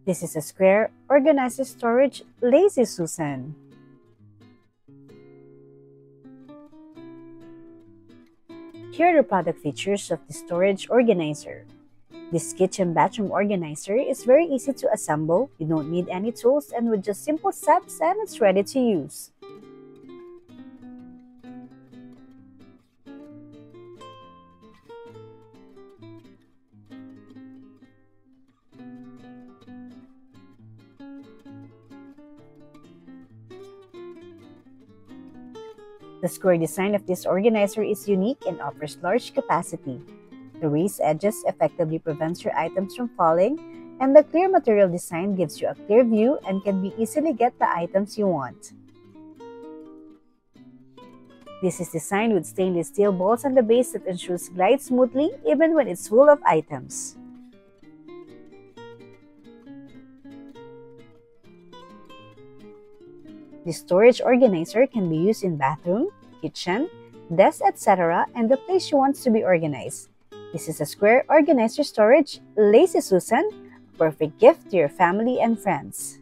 This is a square, organized storage, Lazy Susan. Here are the product features of the storage organizer. This kitchen bathroom organizer is very easy to assemble. You don't need any tools, and with just simple steps and it's ready to use. The square design of this organizer is unique and offers large capacity. The raised edges effectively prevents your items from falling, and the clear material design gives you a clear view and can be easily get the items you want. This is designed with stainless steel bolts on the base that ensures glide smoothly even when it's full of items. The storage organizer can be used in bathroom, kitchen, desk, etc. and the place you want to be organized. This is a square organizer storage, Lazy Susan, a perfect gift to your family and friends.